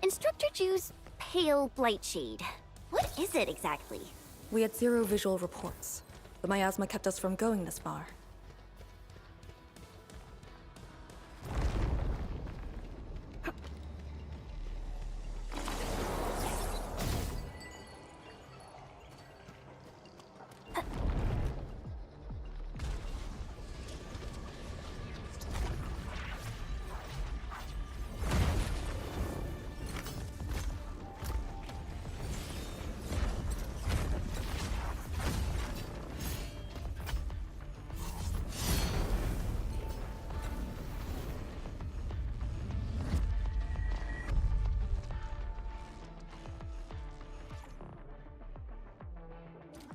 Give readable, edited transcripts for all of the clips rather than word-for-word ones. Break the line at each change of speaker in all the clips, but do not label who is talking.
Instructor Ju's pale blight shade. What is it exactly?
We had 0 visual reports. The miasma kept us from going this far.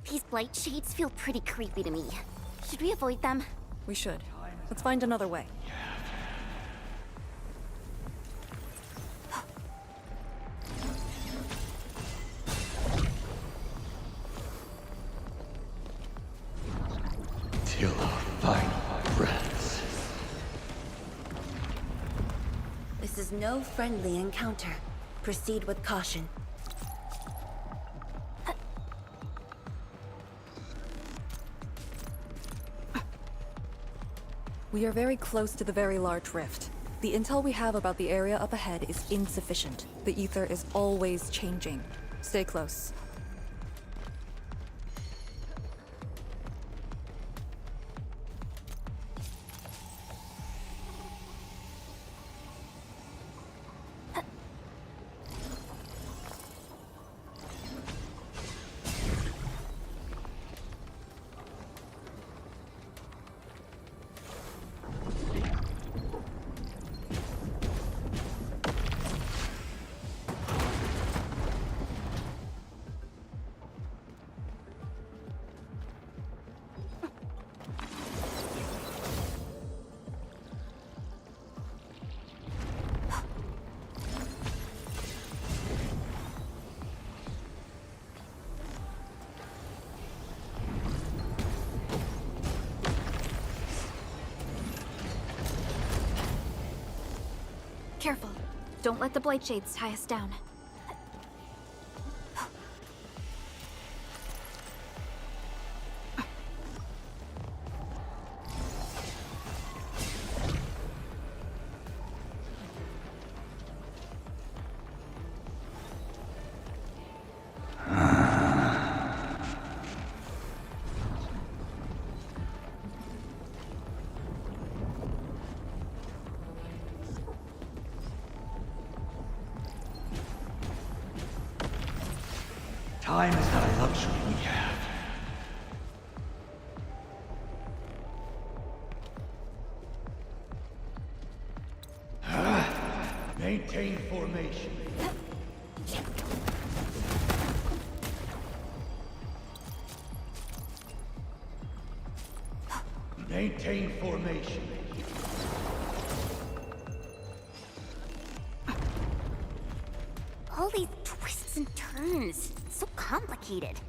These blight shades feel pretty creepy to me. Should we avoid them?
We should. Let's find another way.
Till our final breaths.
This is no friendly encounter. Proceed with caution.
We are very close to the very large rift. The intel we have about the area up ahead is insufficient. The ether is always changing. Stay close.
Careful. Don't let the blight shades tie us down.
Time is not a luxury we have. Maintain formation. Maintain formation.
All these twists and turns. So complicated.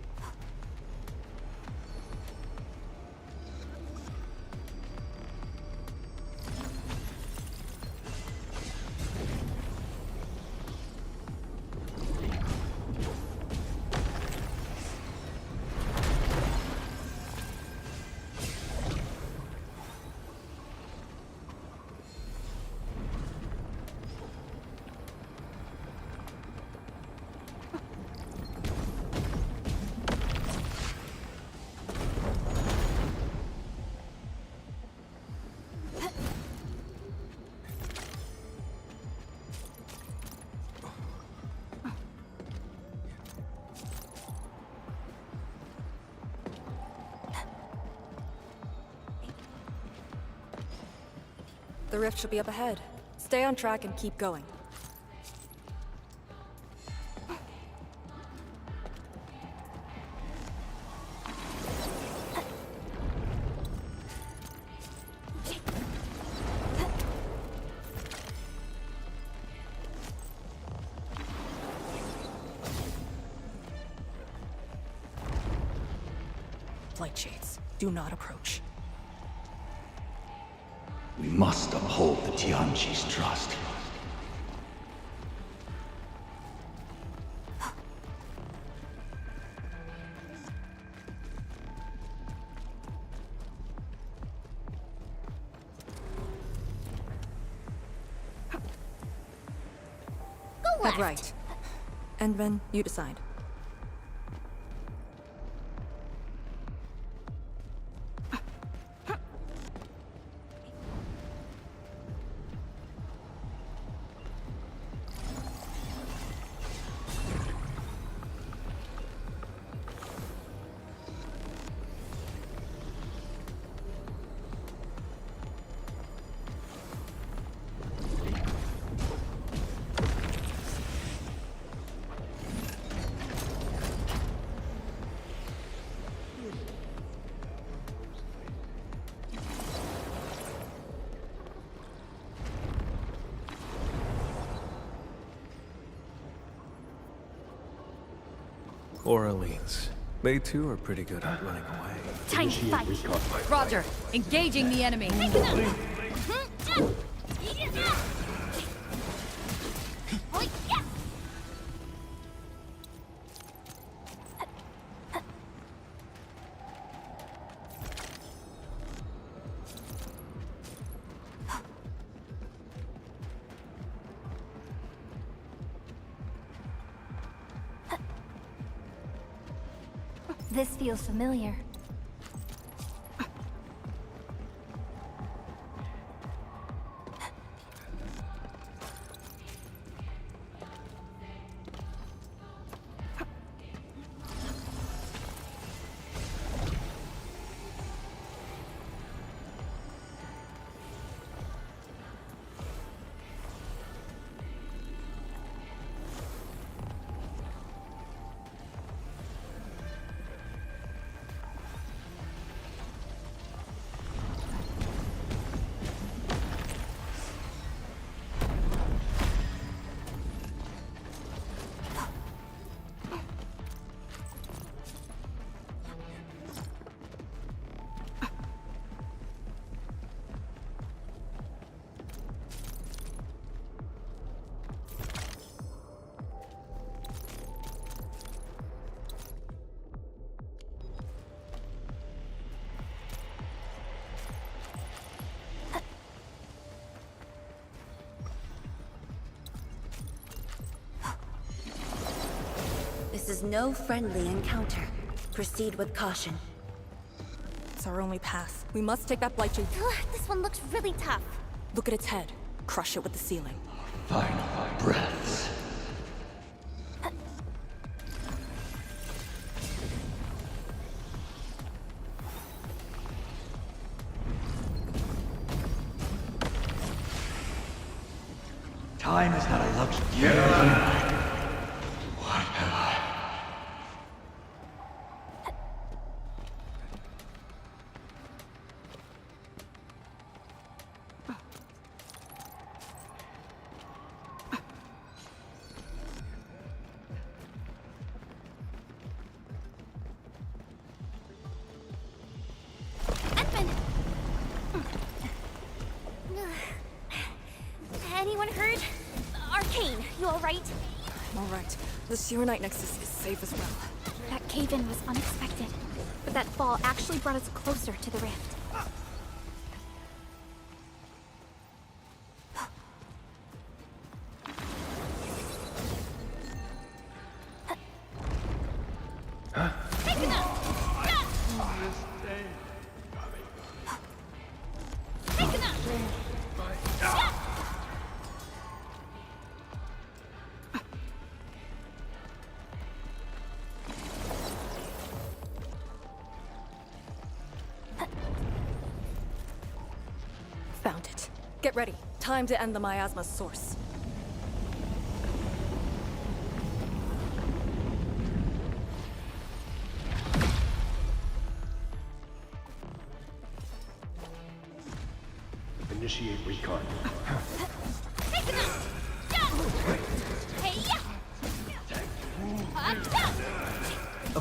The rift should be up ahead. Stay on track and keep going. Light shades, do not approach.
We must uphold the Tianqi's trust.
Head right. Endman, you decide.
Orleans. They too are pretty good at running away.
Time to fight.
Roger. Engaging the enemy.
This feels familiar.
This is no friendly encounter. Proceed with caution.
It's our only path. We must take that blight shade.
Ugh, this one looks really tough.
Look at its head. Crush it with the ceiling.
Final breaths. Time is not a luxury. What have I?
Anyone hurt? Arcane, you alright?
I'm alright. The Serenite Nexus is safe as well.
That cave-in was unexpected, but that fall actually brought us closer to the rift.
Found it. Get ready. Time to end the miasma's source.
Initiate recon.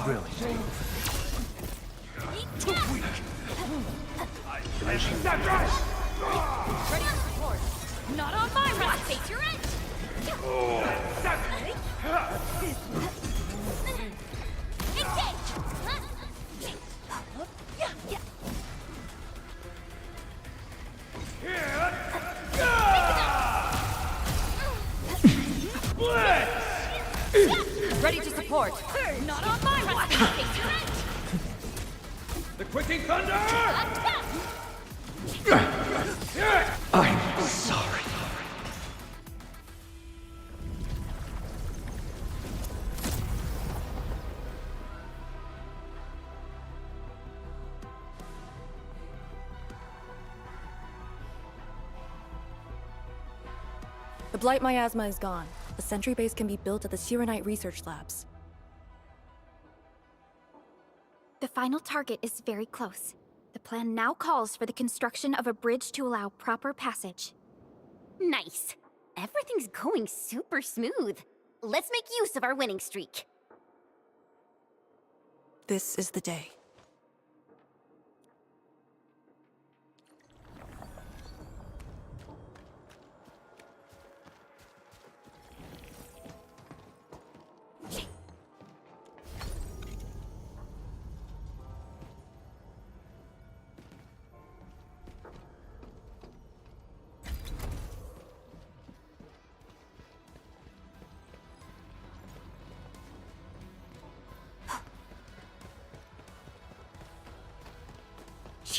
Really?
Ready for support. Not on my watch. Face your edge.
Engage!
Teleport! Not on my recipe! Face your end!
The quicking thunder!
Attack!
I'm sorry.
The Blight miasma is gone. The sentry base can be built at the Sirenite research labs.
The final target is very close. The plan now calls for the construction of a bridge to allow proper passage.
Nice. Everything's going super smooth. Let's make use of our winning streak.
This is the day.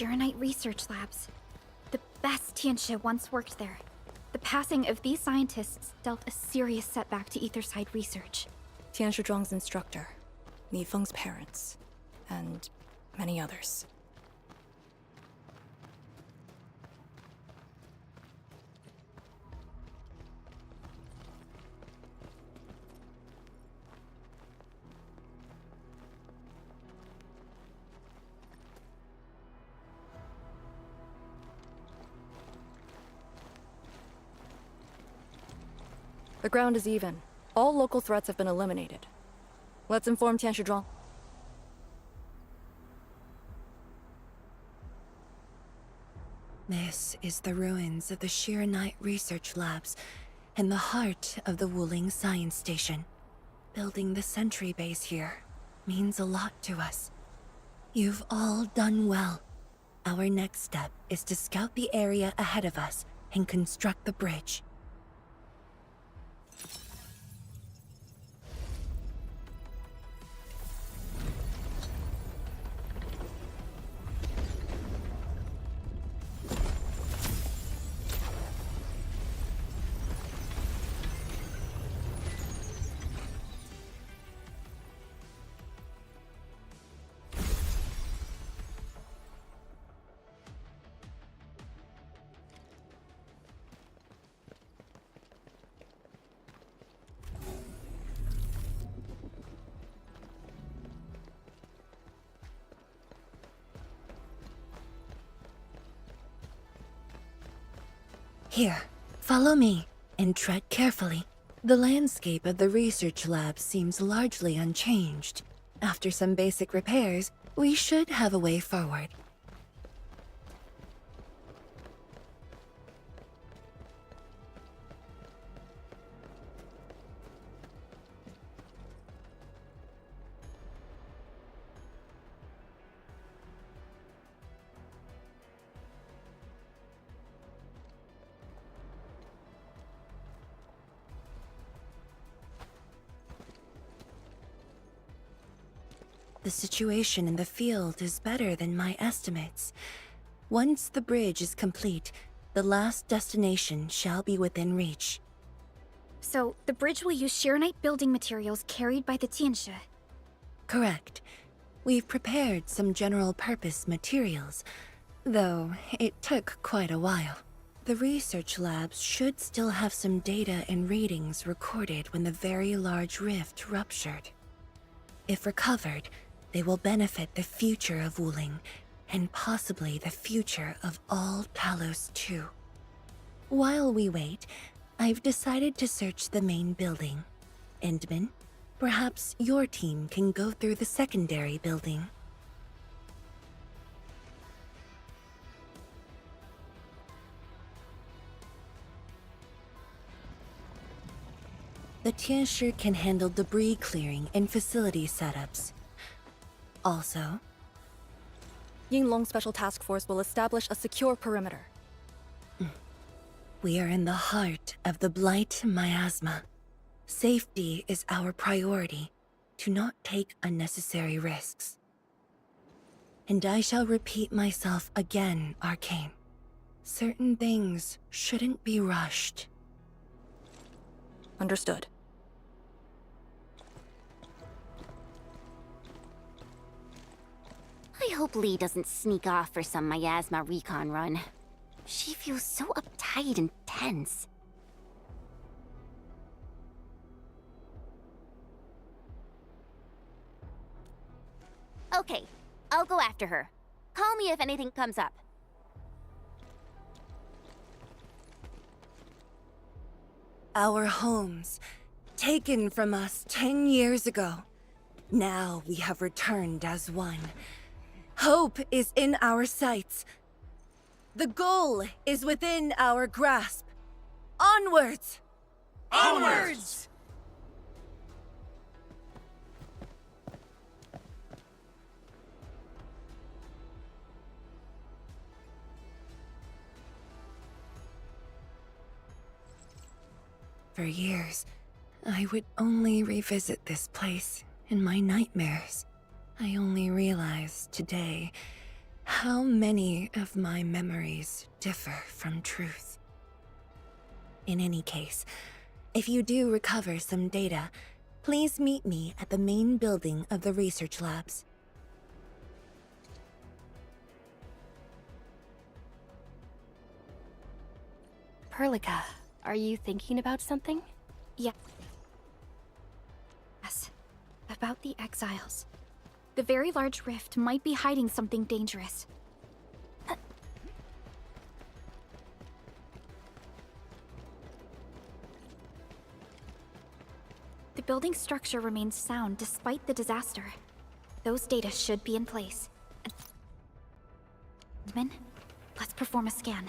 Shirenite Research Labs. The best Tianxia once worked there. The passing of these scientists dealt a serious setback to Etherside research.
Tian Shizhuang's instructor, Mi Feng's parents, and many others. The ground is even. All local threats have been eliminated. Let's inform Tian Shizhuang.
This is the ruins of the Shirenite Research Labs, in the heart of the Woling Science Station. Building the sentry base here means a lot to us. You've all done well. Our next step is to scout the area ahead of us and construct the bridge. Here, follow me, and tread carefully. The landscape of the research lab seems largely unchanged. After some basic repairs, we should have a way forward. The situation in the field is better than my estimates. Once the bridge is complete, the last destination shall be within reach.
So, the bridge will use Shirenite building materials carried by the Tianxia.
Correct. We've prepared some general-purpose materials, though it took quite a while. The research labs should still have some data and readings recorded when the very large rift ruptured. If recovered, they will benefit the future of Woling, and possibly the future of all Talos too. While we wait, I've decided to search the main building. Endman, perhaps your team can go through the secondary building. The Tianxia can handle debris clearing and facility setups. Also,
Yinglong Special Task Force will establish a secure perimeter.
we are in the heart of the Blight miasma. Safety is our priority. to not take unnecessary risks. And I shall repeat myself again, Arcane. Certain things shouldn't be rushed.
Understood.
I hope Lee doesn't sneak off for some miasma recon run. She feels so uptight and tense. Okay, I'll go after her. Call me if anything comes up.
Our homes, taken from us 10 years ago. Now we have returned as one. Hope is in our sights. The goal is within our grasp. Onwards!
Onwards!
For years, I would only revisit this place in my nightmares. I only realized today how many of my memories differ from truth. In any case, if you do recover some data, please meet me at the main building of the research labs.
Perlica, are you thinking about something?
Yes. About the exiles. The very large rift might be hiding something dangerous. The building structure remains sound despite the disaster. Those data should be in place. Admin, let's perform a scan.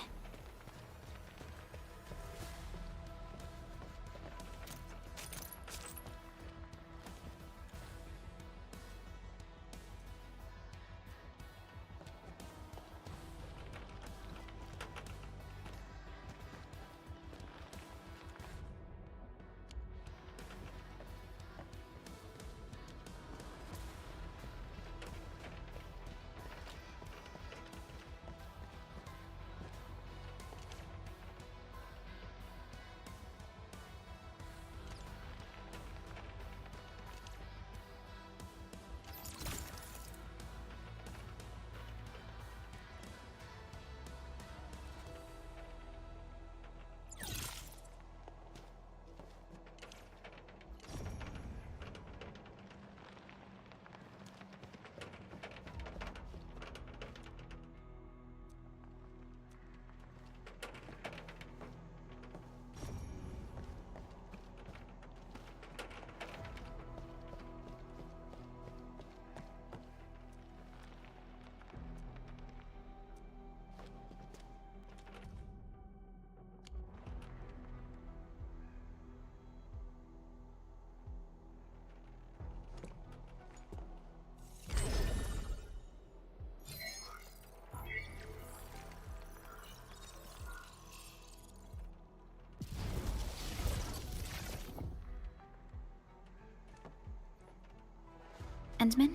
Endman?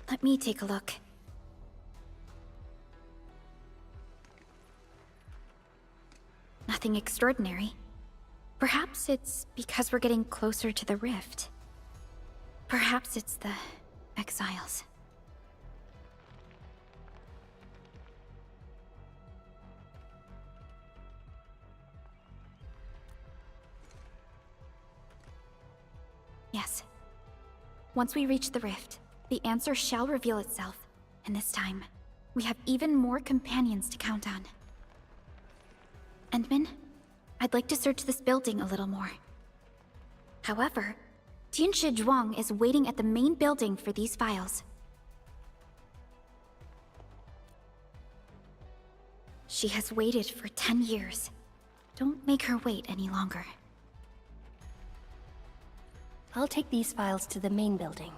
Let me take a look. Nothing extraordinary. Perhaps it's because we're getting closer to the rift. Perhaps it's the exiles. Yes. Once we reach the rift, the answer shall reveal itself, and this time, we have even more companions to count on. Endman, I'd like to search this building a little more. However, Tianshi Zhuang is waiting at the main building for these files. She has waited for 10 years. Don't make her wait any longer.
I'll take these files to the main building.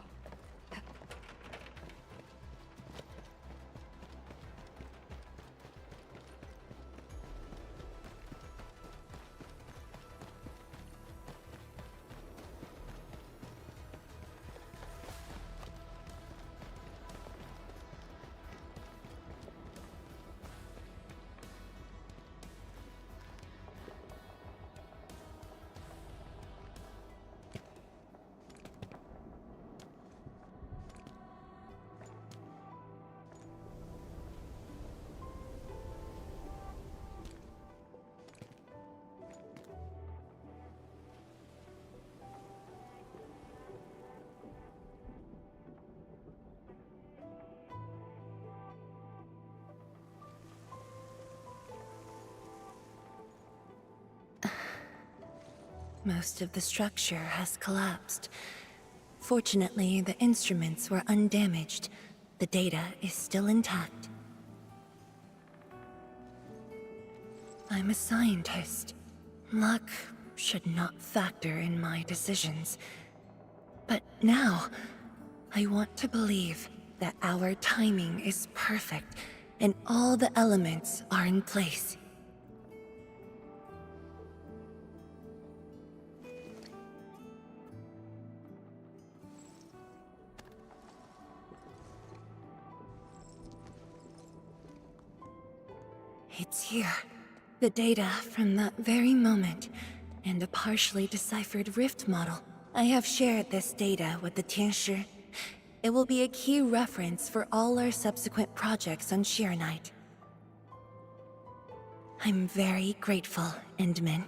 Most of the structure has collapsed. Fortunately, the instruments were undamaged. The data is still intact. I'm a scientist. Luck should not factor in my decisions. But now, I want to believe that our timing is perfect and all the elements are in place. It's here. The data from that very moment, and a partially deciphered rift model. I have shared this data with the Tianshi. It will be a key reference for all our subsequent projects on Shiranite. I'm very grateful, Endman.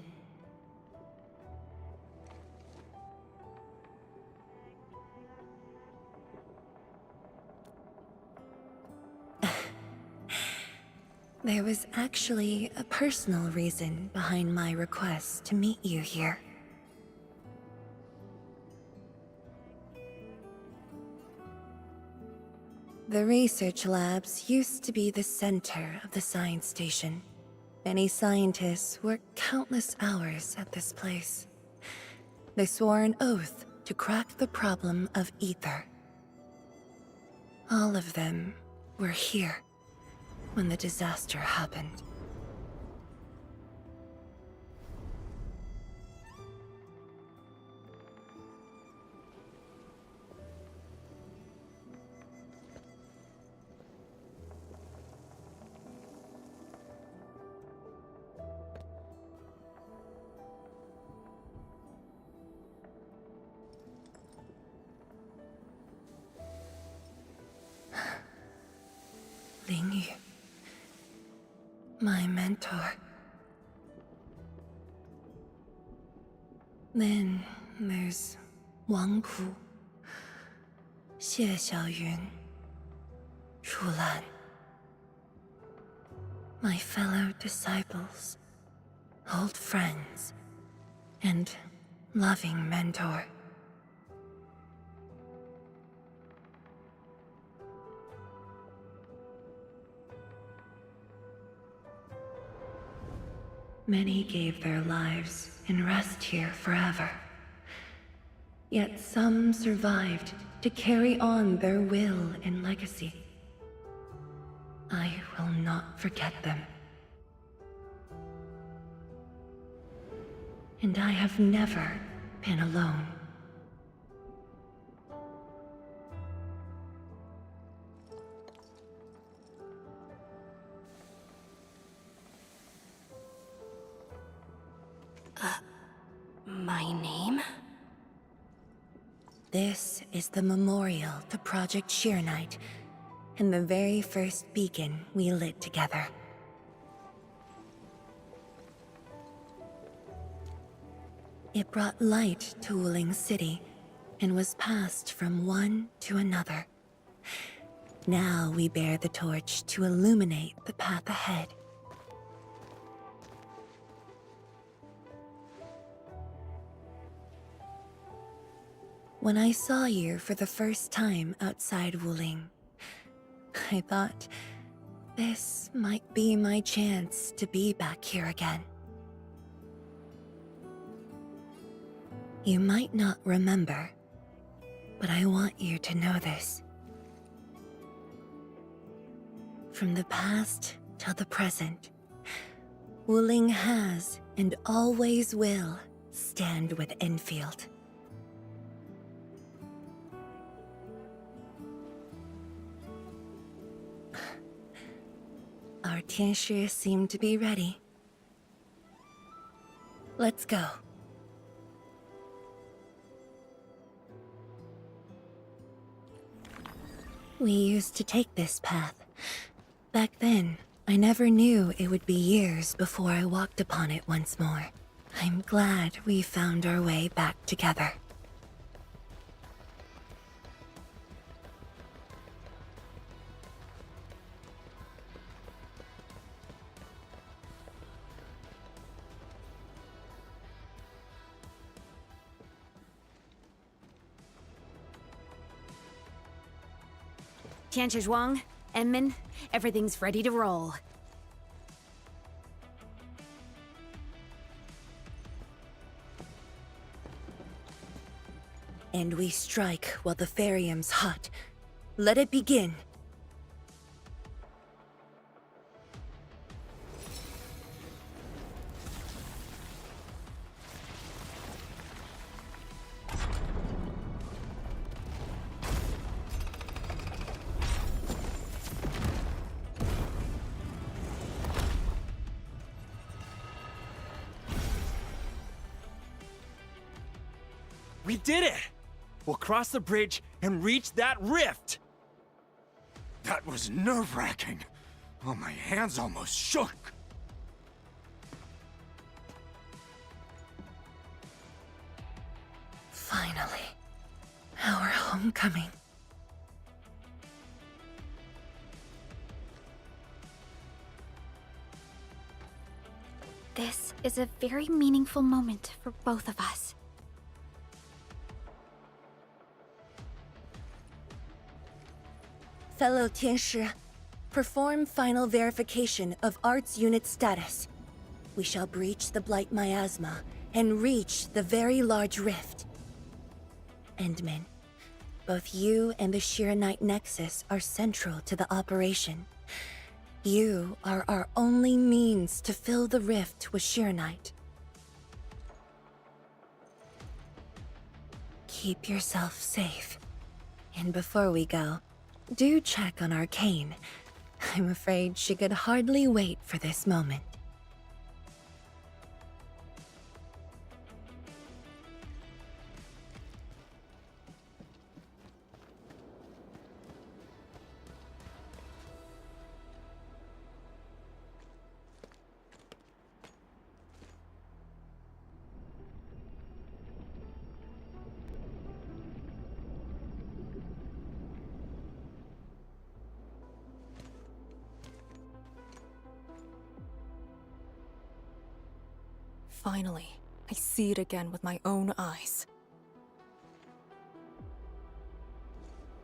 There was actually a personal reason behind my request to meet you here. The research labs used to be the center of the science station. Many scientists worked countless hours at this place. They swore an oath to crack the problem of ether. All of them were here when the disaster happened. Lingyu, my mentor. Then there's Wang Pu, Xie Xiaoyun, Shu Lan. My fellow disciples, old friends, and loving mentor. Many gave their lives and rest here forever. Yet some survived to carry on their will and legacy. I will not forget them. And I have never been alone.
My name?
This is the memorial to Project Shiranite, and the very first beacon we lit together. It brought light to Woling City, and was passed from one to another. Now we bear the torch to illuminate the path ahead. When I saw you for the first time outside Woling, I thought this might be my chance to be back here again. You might not remember, but I want you to know this. From the past till the present, Woling has and always will stand with Enfield. Our Tianshi seem to be ready. Let's go. We used to take this path. Back then, I never knew it would be years before I walked upon it once more. I'm glad we found our way back together.
Tianzhuang, Enman, everything's ready to roll.
And we strike while the Therium's hot. Let it begin.
We did it! We'll cross the bridge and reach that rift! That was nerve-wracking. Oh, my hands almost shook.
Finally. Our homecoming.
This is a very meaningful moment for both of us.
Fellow Tianshi, perform final verification of Arts Unit status. We shall breach the Blight Miasma and reach the very large rift. Endman, both you and the Shiranite Nexus are central to the operation. You are our only means to fill the rift with Shiranite. Keep yourself safe. And before we go, do check on Arcane. I'm afraid she could hardly wait for this moment.
Finally, I see it again with my own eyes.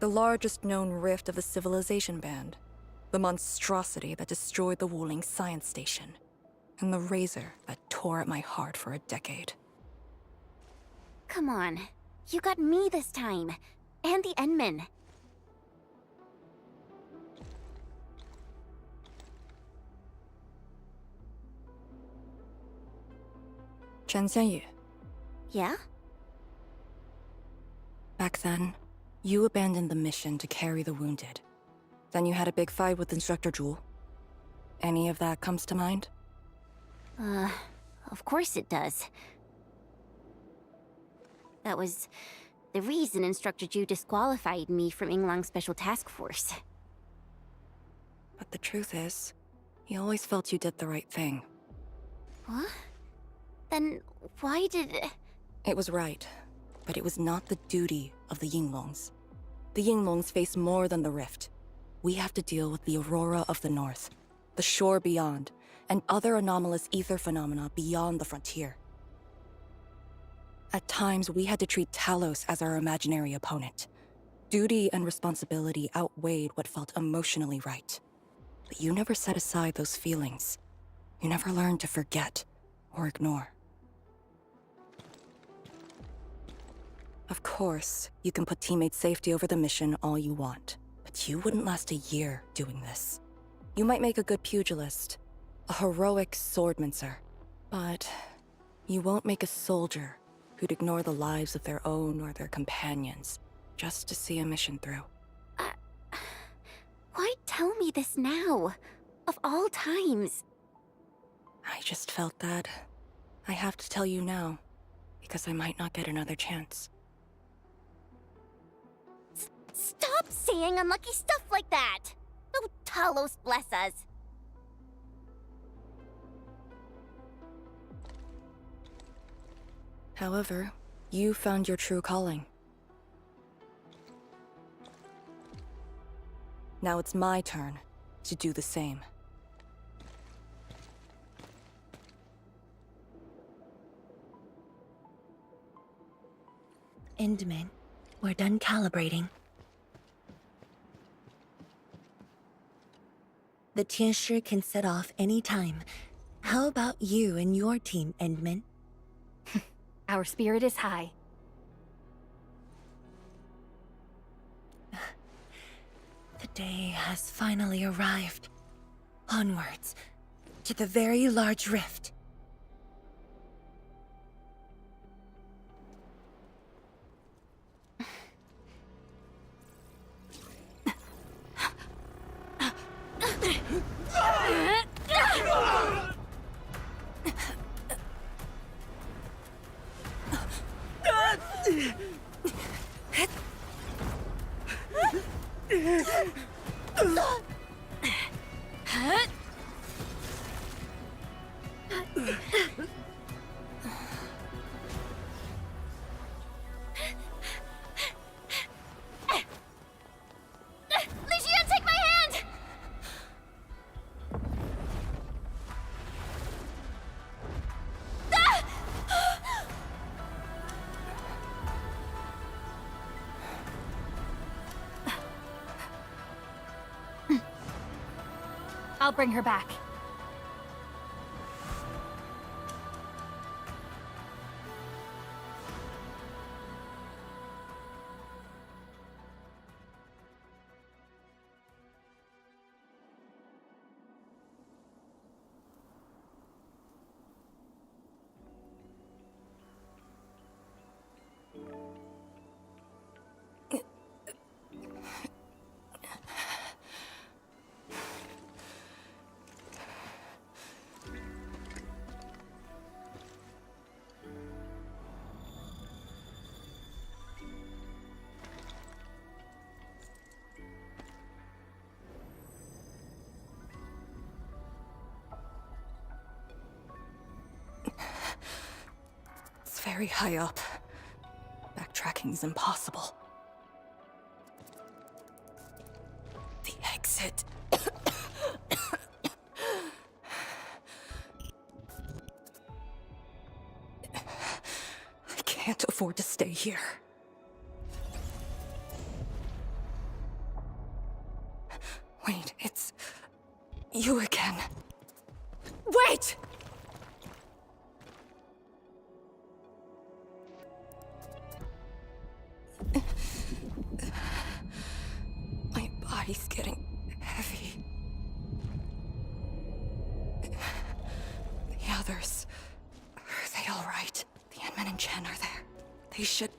The largest known rift of the Civilization Band. The monstrosity that destroyed the Woling science station. And the razor that tore at my heart for a decade.
Come on. You got me this time. And the Enman.
Chen Xianyu,
Yeah?
back then, you abandoned the mission to carry the wounded. Then you had a big fight with Instructor Zhu. Any of that comes to mind?
Of course it does. That was the reason Instructor Ju disqualified me from Yinglang's Special Task Force.
But the truth is, he always felt you did the right thing.
What? Then why did...
It was right, but it was not the duty of the Yinglongs. The Yinglongs face more than the rift. We have to deal with the Aurora of the North, the shore beyond, and other anomalous ether phenomena beyond the frontier. At times, we had to treat Talos as our imaginary opponent. Duty and responsibility outweighed what felt emotionally right. But you never set aside those feelings. You never learned to forget or ignore. Of course, you can put teammate safety over the mission all you want, but you wouldn't last a year doing this. You might make a good pugilist, a heroic swordmancer, but you won't make a soldier who'd ignore the lives of their own or their companions just to see a mission through.
Why tell me this now? Of all times.
I just felt that I have to tell you now, because I might not get another chance.
Stop saying unlucky stuff like that! Oh, Talos bless us.
However, you found your true calling. Now it's my turn to do the same.
Endman, we're done calibrating. The Tianshi can set off any time. How about you and your team, Endman?
Our spirit is high.
The day has finally arrived. Onwards, to the very large rift.
Ligia, take my hand! I'll bring her back.
It's very high up. Backtracking's impossible. The exit. I can't afford to stay here. Wait, it's you again. Wait! My body's getting heavy. The others, are they all right? The Enman and Chen are there. They should...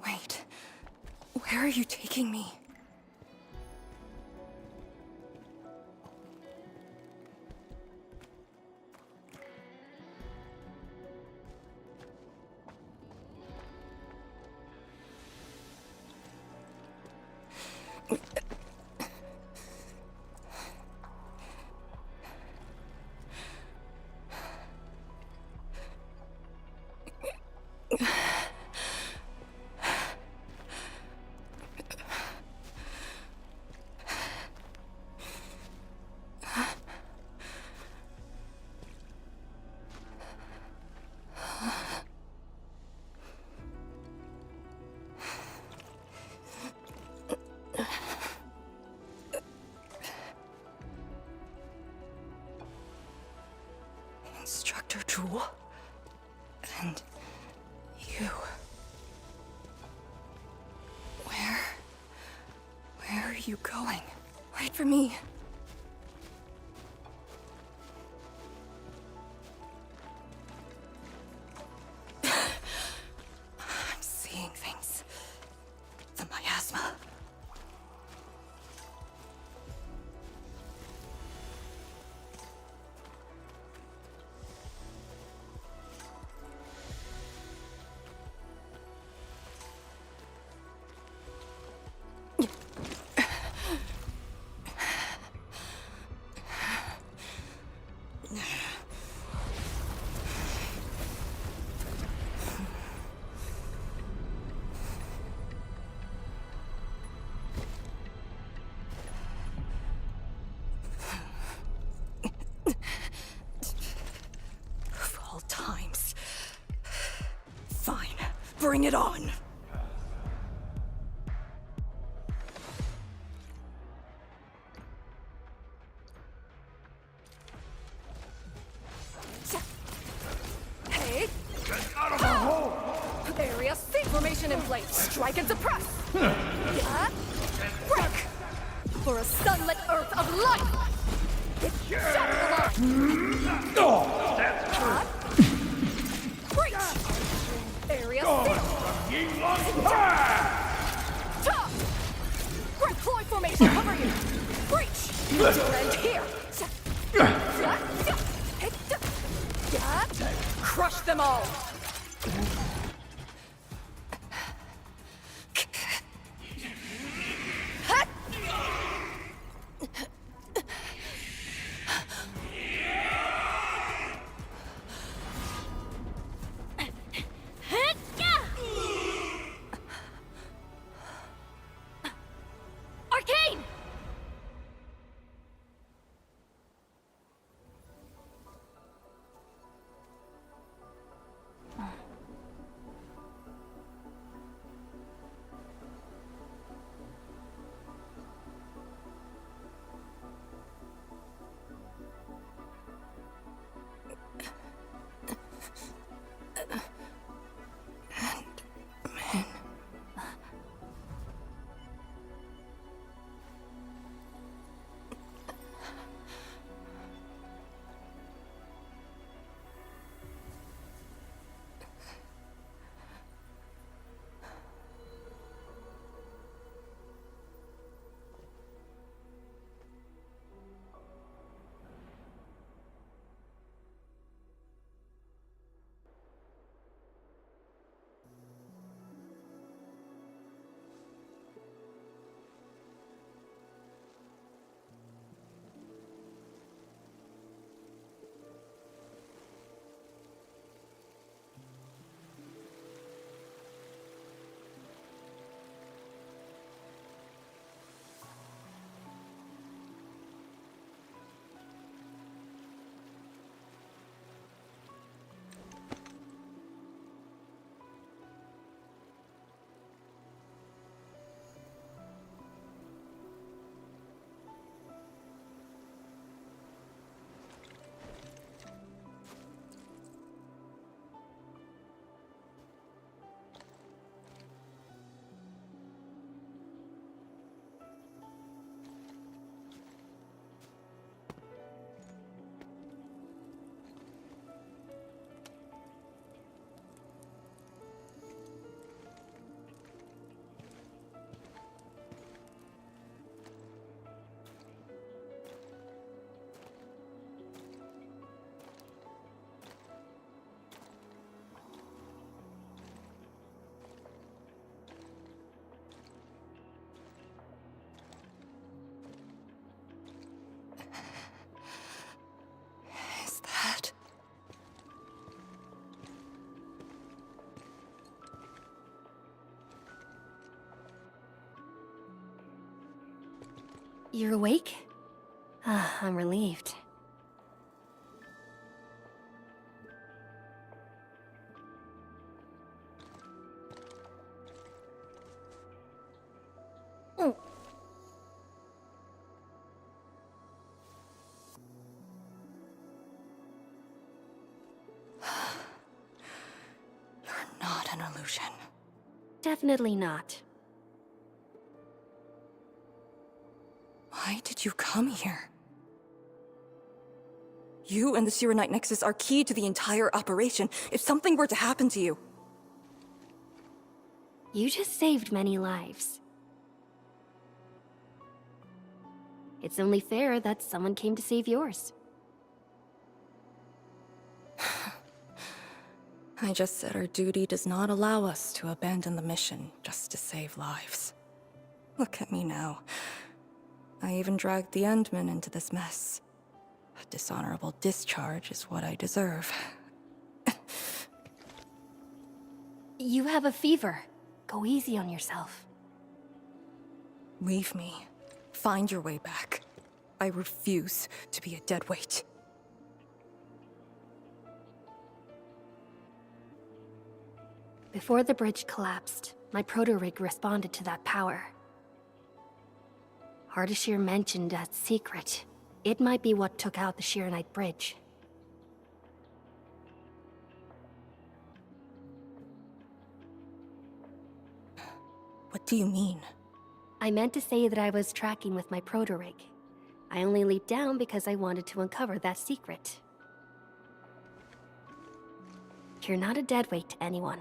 Wait, where are you taking me? Instructor Jewel? And you... Where are you going? Wait for me. I'm seeing things. The miasma. Bring it on! Hey!
Get out of the hole!
Area C formation in place! Strike and suppress! Yeah! Break! For a sunlit earth of light! Shatter the line!
Oh, that's true.
Breach! Area C!
Ying Long Fire!
Top! Great Ploy formation cover you! Breach! Your end here! Crush them all!
Arcane!
Is that...
You're awake? Ah, I'm relieved. Oh.
You're not an illusion.
Definitely not.
Why did you come here? You and the Sirenite Nexus are key to the entire operation. If something were to happen to you...
You just saved many lives. It's only fair that someone came to save yours.
I just said our duty does not allow us to abandon the mission just to save lives. Look at me now. I even dragged the Endmen into this mess. A dishonorable discharge is what I deserve.
You have a fever. Go easy on yourself.
Leave me. Find your way back. I refuse to be a dead weight.
Before the bridge collapsed, my proto-rig responded to that power. Ardashir mentioned that secret. It might be what took out the Shirenite bridge.
What do you mean?
I meant to say that I was tracking with my proto-rig. I only leaped down because I wanted to uncover that secret. You're not a deadweight to anyone.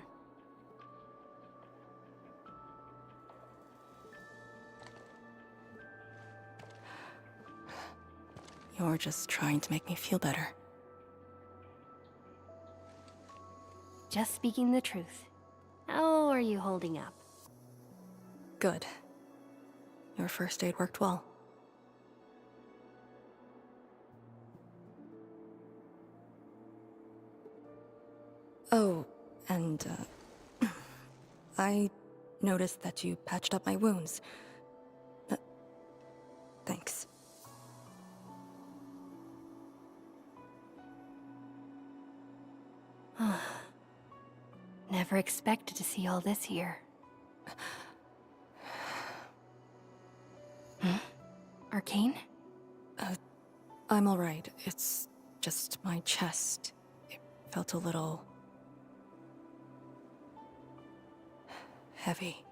You're just trying to make me feel better.
Just speaking the truth. How are you holding up?
Good. Your first aid worked well. Oh, and, I noticed that you patched up my wounds. Thanks.
Never expected to see all this here. Arcane?
I'm alright. It's just my chest. It felt a little... heavy.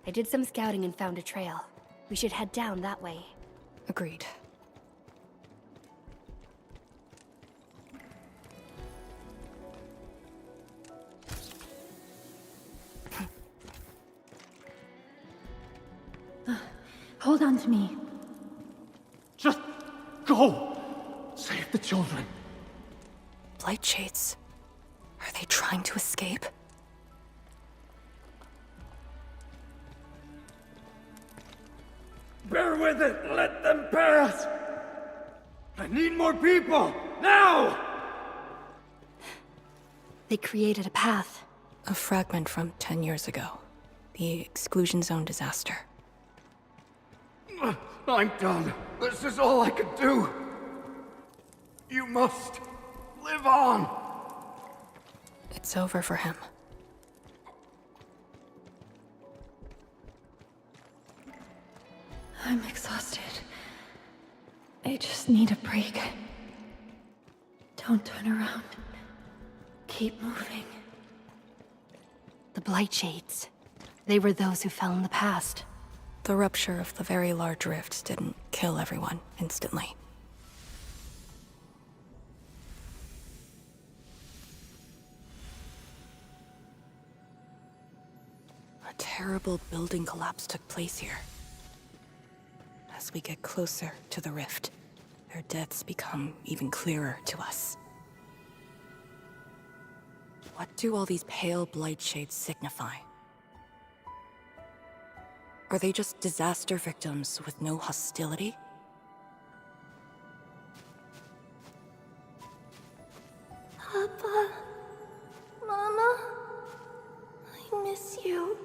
I did some scouting and found a trail. We should head down that way.
Agreed.
Hold on to me.
Just go! Save the children.
Blight Shades. Are they trying to escape?
Bear with it! Let them pass! I need more people! Now!
They created a path.
A fragment from 10 years ago. The exclusion zone disaster.
I'm done. This is all I could do. You must live on.
It's over for him.
I'm exhausted. I just need a break. Don't turn around. Keep moving.
The Blight Shades. They were those who fell in the past.
The rupture of the very large rift didn't kill everyone instantly. A terrible building collapse took place here. As we get closer to the rift, their deaths become even clearer to us. What do all these pale blight shades signify? Are they just disaster victims with no hostility?
Papa, Mama, I miss you.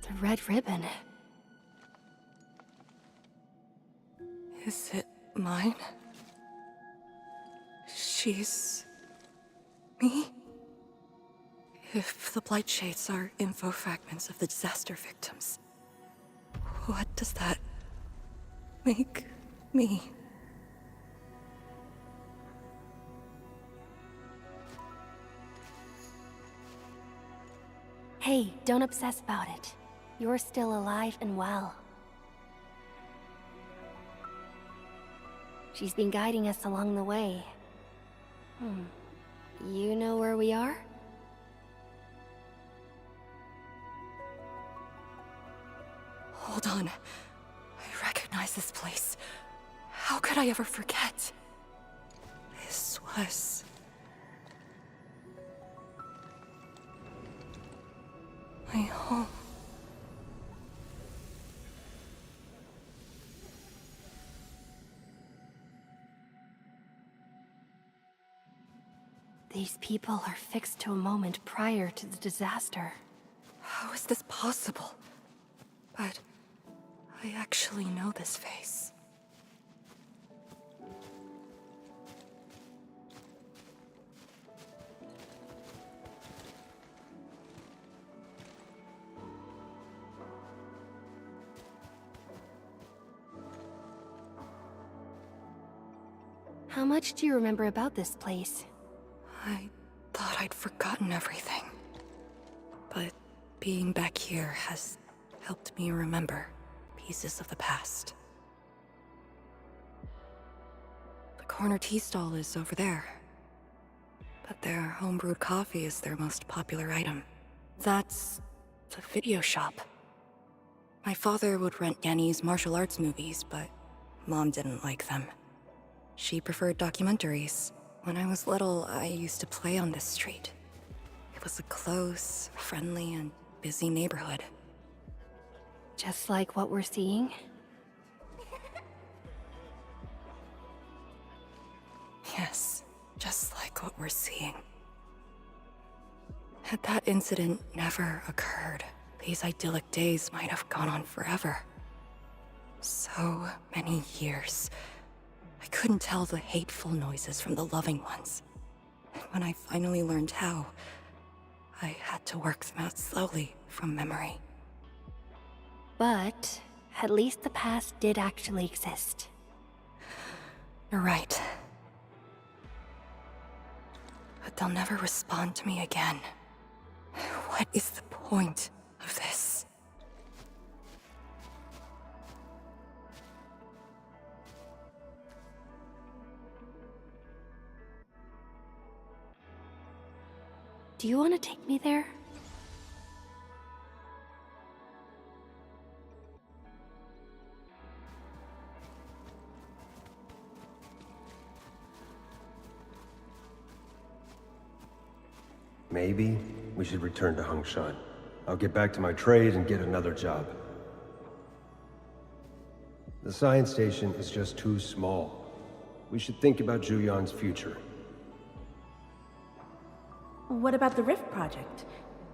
The red ribbon.
Is it mine? She's... me? If the blight shades are info fragments of the disaster victims, what does that make me?
Hey, don't obsess about it. You're still alive and well. She's been guiding us along the way. You know where we are?
Hold on. I recognize this place. How could I ever forget? This was... my home.
These people are fixed to a moment prior to the disaster.
How is this possible? But I actually know this face.
How much do you remember about this place?
I thought I'd forgotten everything. But being back here has helped me remember pieces of the past. The corner tea stall is over there. But their homebrewed coffee is their most popular item. That's the video shop. My father would rent Yanni's martial arts movies, but Mom didn't like them. She preferred documentaries. When I was little, I used to play on this street. It was a close, friendly, and busy neighborhood.
Just like what we're seeing?
Yes, just like what we're seeing. Had that incident never occurred, these idyllic days might have gone on forever. So many years. I couldn't tell the hateful noises from the loving ones. And when I finally learned how, I had to work them out slowly from memory.
But at least the past did actually exist.
You're right. But they'll never respond to me again. What is the point of this?
Do you want to take me there?
Maybe we should return to Hongshan. I'll get back to my trade and get another job. The science station is just too small. We should think about Julian's future.
What about the Rift Project?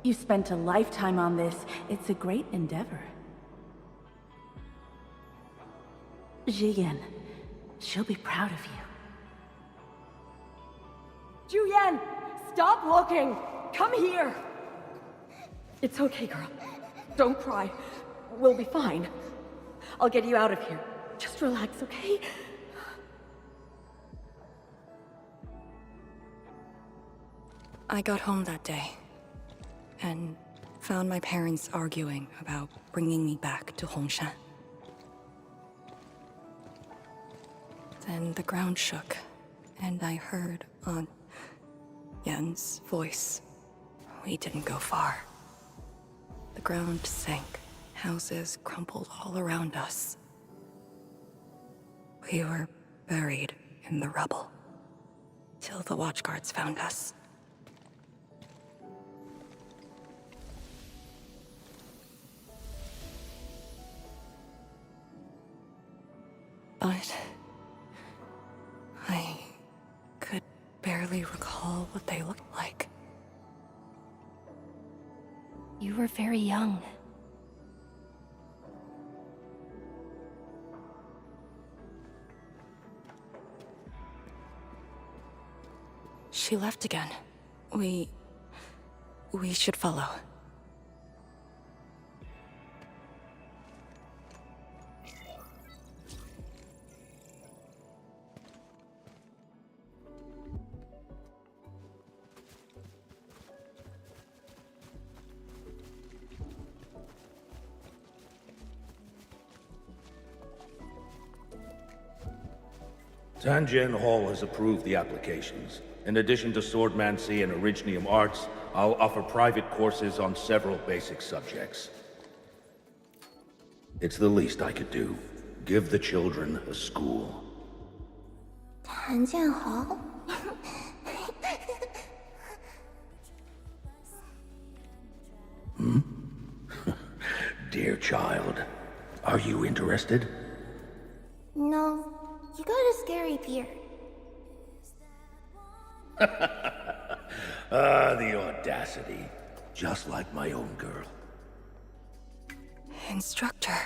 You spent a lifetime on this. It's a great endeavor. Jiyan, she'll be proud of you.
Julian, stop looking! Come here! It's okay, girl. Don't cry. We'll be fine. I'll get you out of here. Just relax, okay?
I got home that day, and found my parents arguing about bringing me back to Hongshan. Then the ground shook, and I heard Aunt Yen's voice. We didn't go far. The ground sank, houses crumpled all around us. We were buried in the rubble, till the watchguards found us. But I could barely recall what they looked like.
You were very young.
She left again. We should follow.
Tangen Hall has approved the applications. In addition to swordmancy and originium arts, I'll offer private courses on several basic subjects. It's the least I could do. Give the children a school.
谭建豪
Dear child, are you interested?
No, you got a scary beard.
Ah, the audacity. Just like my own girl.
Instructor.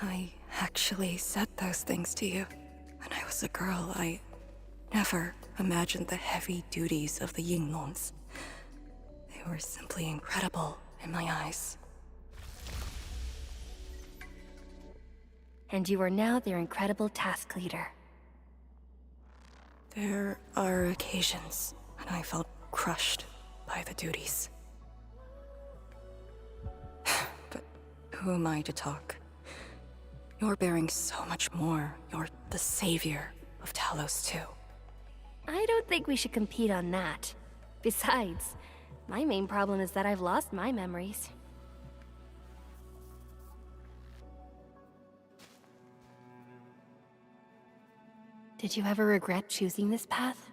I actually said those things to you. When I was a girl, I never imagined the heavy duties of the Yinglungs. They were simply incredible in my eyes.
And you are now their incredible task leader.
There are occasions when I felt crushed by the duties. But who am I to talk? You're bearing so much more. You're the savior of Talos too.
I don't think we should compete on that. Besides, my main problem is that I've lost my memories. Did you ever regret choosing this path?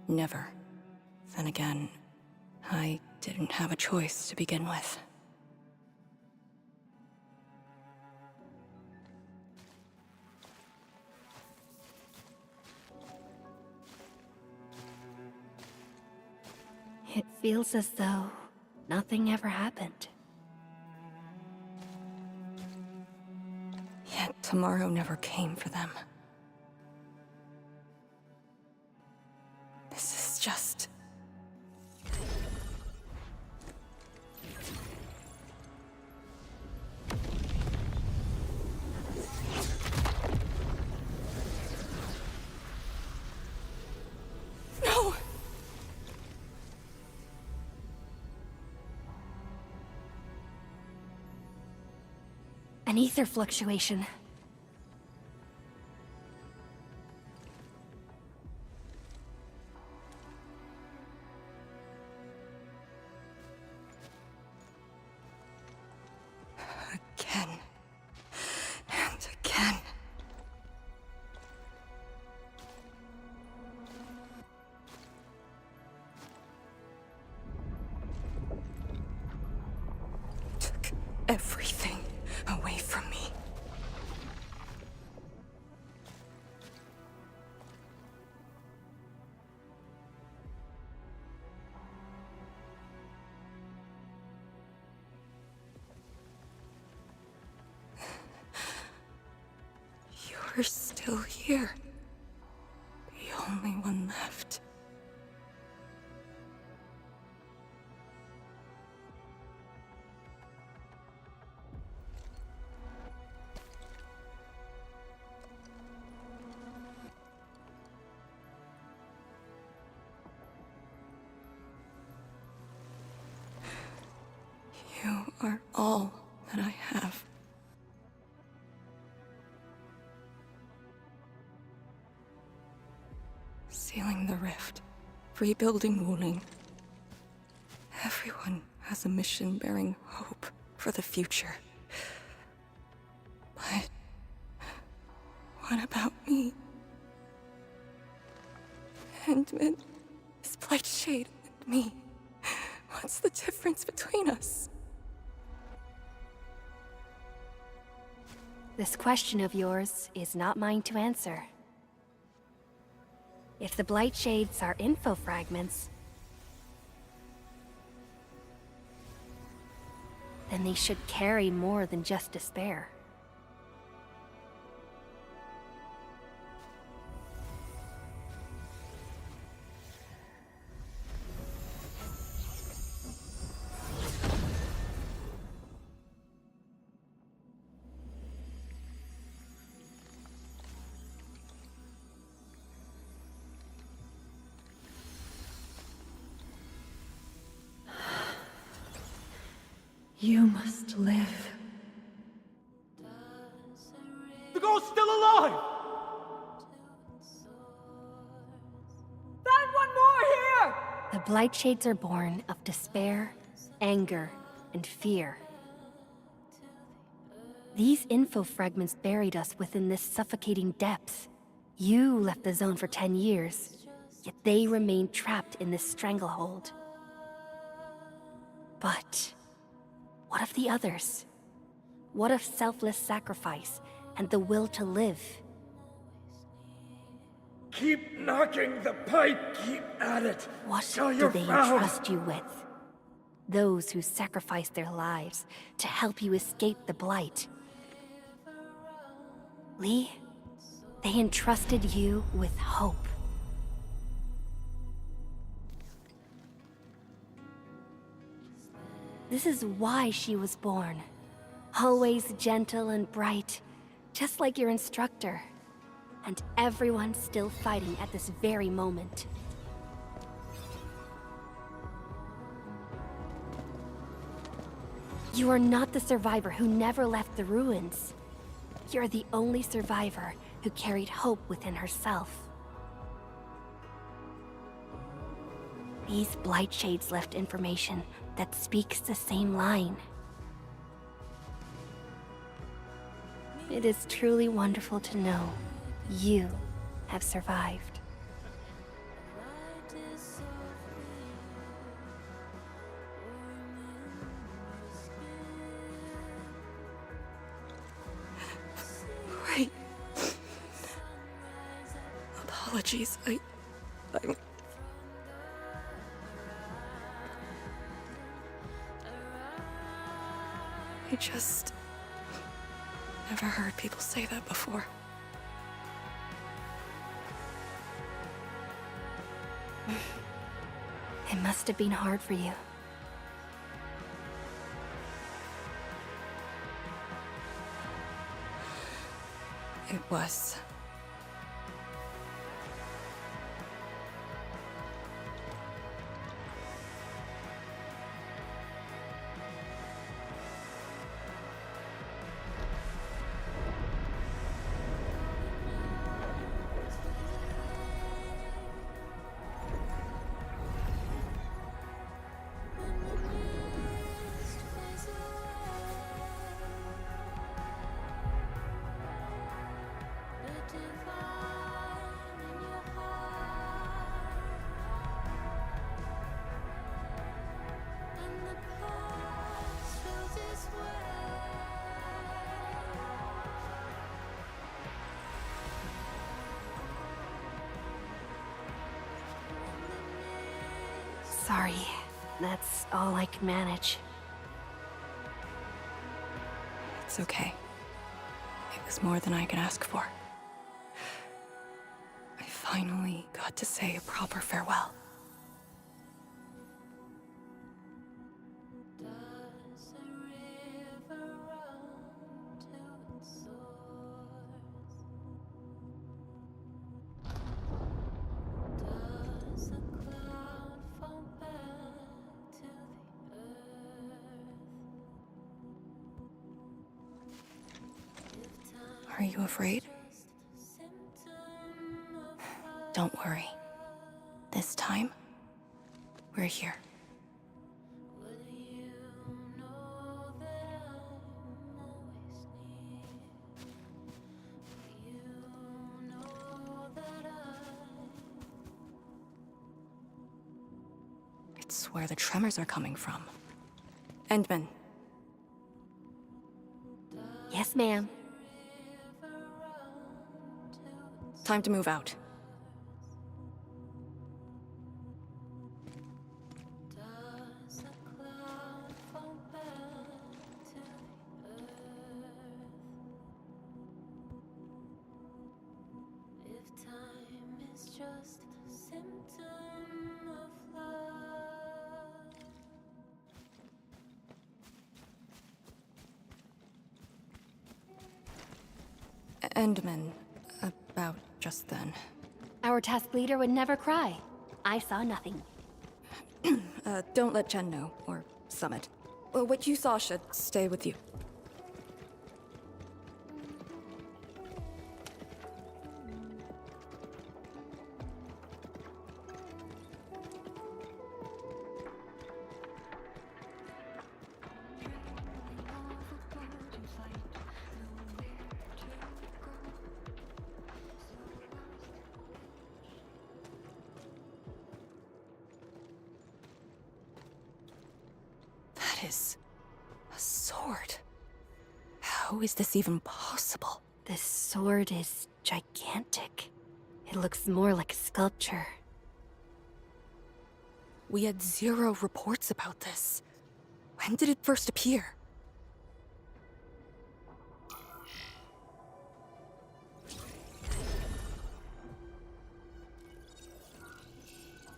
Never. Then again, I didn't have a choice to begin with.
It feels as though nothing ever happened.
Yet tomorrow never came for them. This is just... No!
An ether fluctuation.
Again. And again. Took everything away from me. You're still here. The only one left. You are all that I have. Sealing the rift, rebuilding Woling. Everyone has a mission bearing hope for the future. But what about me? Handman, this Blightshade, and me. What's the difference between us?
This question of yours is not mine to answer. If the Blightshades are info fragments, then they should carry more than just despair.
You must live.
alive!
Find one more here!
The Blight Shades are born of despair, anger, and fear. These info fragments buried us within this suffocating depth. You left the zone for 10 years, yet they remain trapped in this stranglehold. But what of the others? What of selfless sacrifice and the will to live?
Keep knocking the pipe, keep at it.
What
till
do
you're
they
found.
entrust you with? Those who sacrificed their lives to help you escape the Blight. Lee, they entrusted you with hope. This is why she was born. Always gentle and bright, just like your instructor. And everyone's still fighting at this very moment. You are not the survivor who never left the ruins. You're the only survivor who carried hope within herself. These Blight Shades left information that speaks the same line. It is truly wonderful to know you have survived.
Right. Apologies, I just never heard people say that before.
It must have been hard for you.
It was.
Sorry, that's all I can manage.
It's okay. It was more than I could ask for. I finally got to say a proper farewell. Are you afraid? Don't worry. This time, we're here. It's where the tremors are coming from. Endman.
Yes, ma'am.
Time to move out. Endman, about just then.
Our task leader would never cry. I saw nothing.
Don't let Jen know, or Summit. What you saw should stay with you. is a sword. How is this even possible?
This sword is gigantic. It looks more like a sculpture.
We had 0 reports about this. When did it first appear?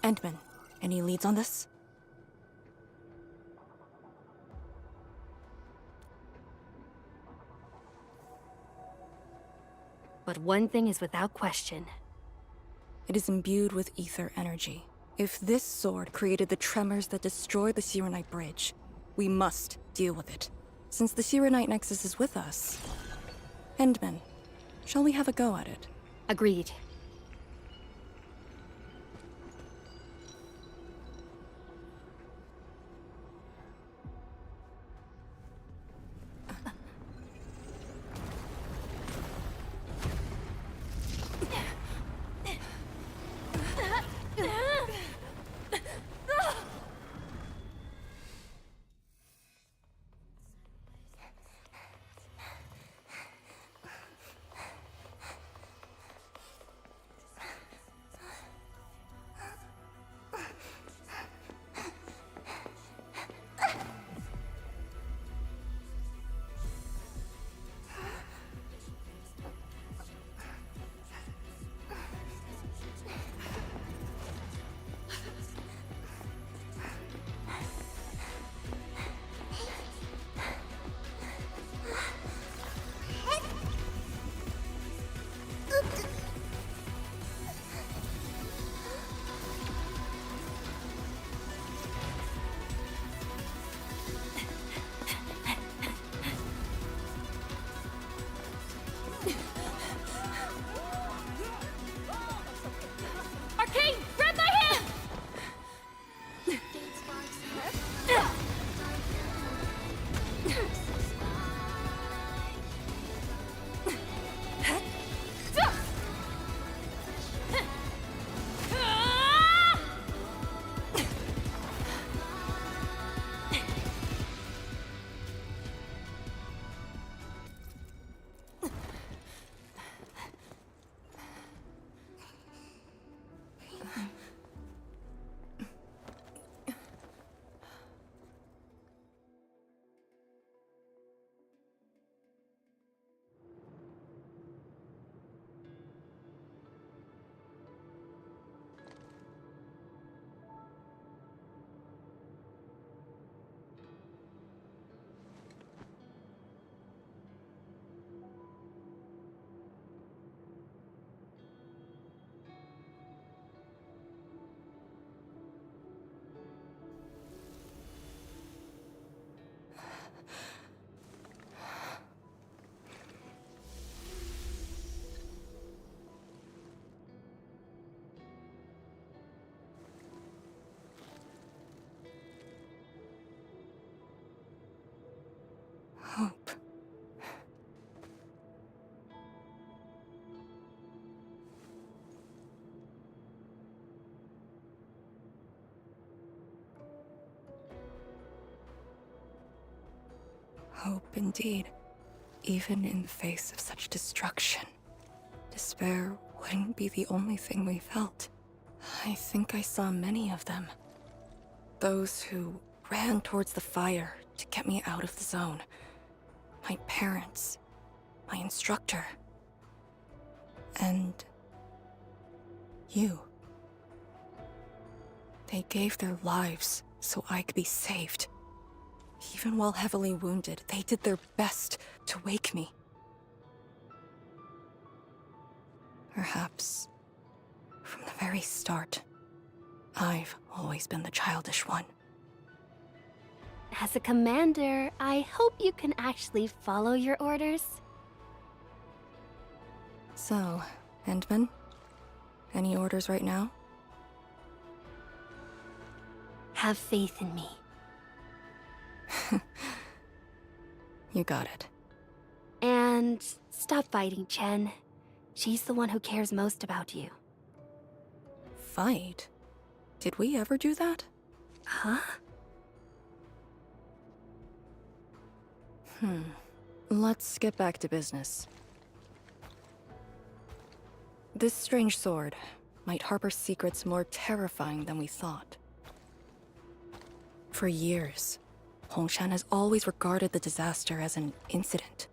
Endman, any leads on this?
But one thing is without question.
It is imbued with ether energy. If this sword created the tremors that destroy the Sirenite Bridge, we must deal with it. Since the Sirenite Nexus is with us. Endman, shall we have a go at it?
Agreed.
Hope. Hope indeed. Even in the face of such destruction, despair wouldn't be the only thing we felt. I think I saw many of them. Those who ran towards the fire to get me out of the zone. My parents, my instructor, and you. They gave their lives so I could be saved. Even while heavily wounded, they did their best to wake me. Perhaps, from the very start, I've always been the childish one.
As a commander, I hope you can actually follow your orders.
So, Endman? Any orders right now?
Have faith in me.
You got it.
And stop fighting, Chen. She's the one who cares most about you.
Fight? Did we ever do that?
Huh?
Let's get back to business. This strange sword might harbor secrets more terrifying than we thought. For years, Hongshan has always regarded the disaster as an incident.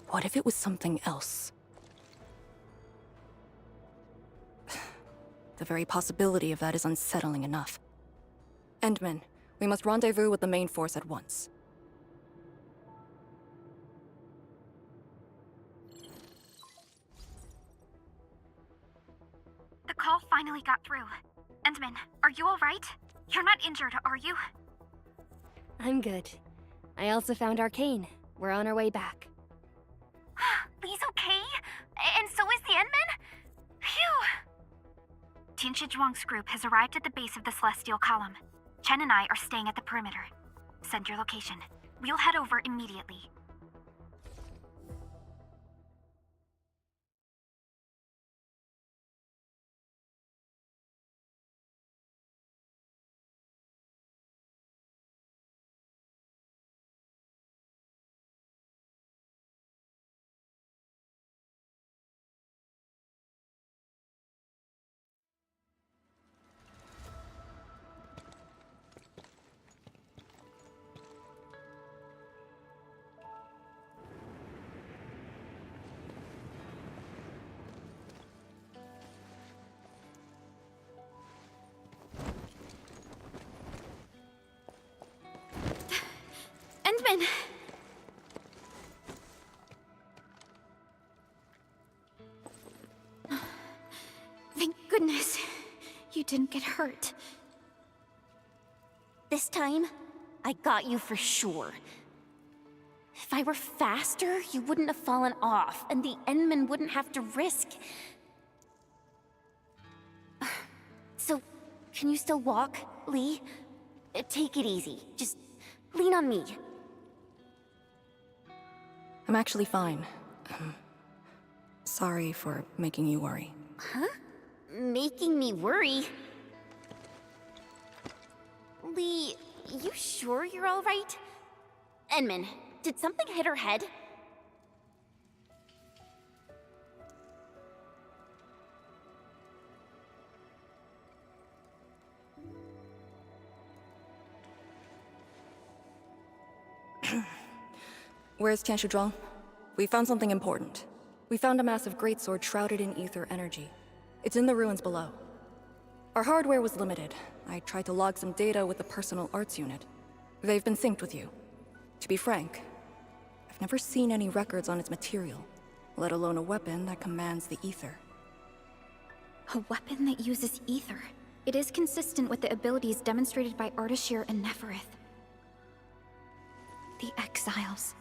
What if it was something else? The very possibility of that is unsettling enough. Endman, we must rendezvous with the main force at once.
The call finally got through. Endman, are you alright? You're not injured, are you?
I'm good. I also found Arcane. We're on our way back.
Lee's okay? And so is the Endman? Phew! Tianshi Zhuang's group has arrived at the base of the Celestial Column. Chen and I are staying at the perimeter. Send your location. We'll head over immediately. Endman! Thank goodness you didn't get hurt.
This time, I got you for sure. If I were faster, you wouldn't have fallen off, and the Endman wouldn't have to risk. So, can you still walk, Lee? Take it easy. Just lean on me.
I'm actually fine. Sorry for making you worry.
Huh? Making me worry? Lee, you sure you're all right? Endman, did something hit her head?
Where's Tianshi Zhuang? We found something important. We found a massive greatsword shrouded in ether energy. It's in the ruins below. Our hardware was limited. I tried to log some data with the personal arts unit. They've been synced with you. To be frank, I've never seen any records on its material, let alone a weapon that commands the ether.
A weapon that uses ether. It is consistent with the abilities demonstrated by Ardashir and Neferith. The Exiles.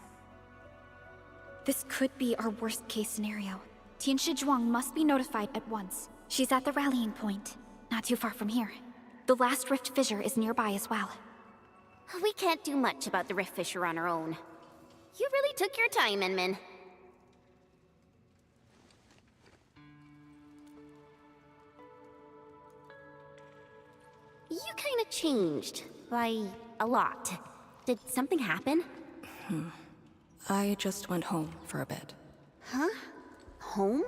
This could be our worst-case scenario. Tianshi Zhuang must be notified at once. She's at the rallying point, not too far from here. The last rift fissure is nearby as well.
We can't do much about the rift fissure on our own. You really took your time, Endman. You kinda changed. By a lot. Did something happen?
I just went home for a bit.
Huh? Home?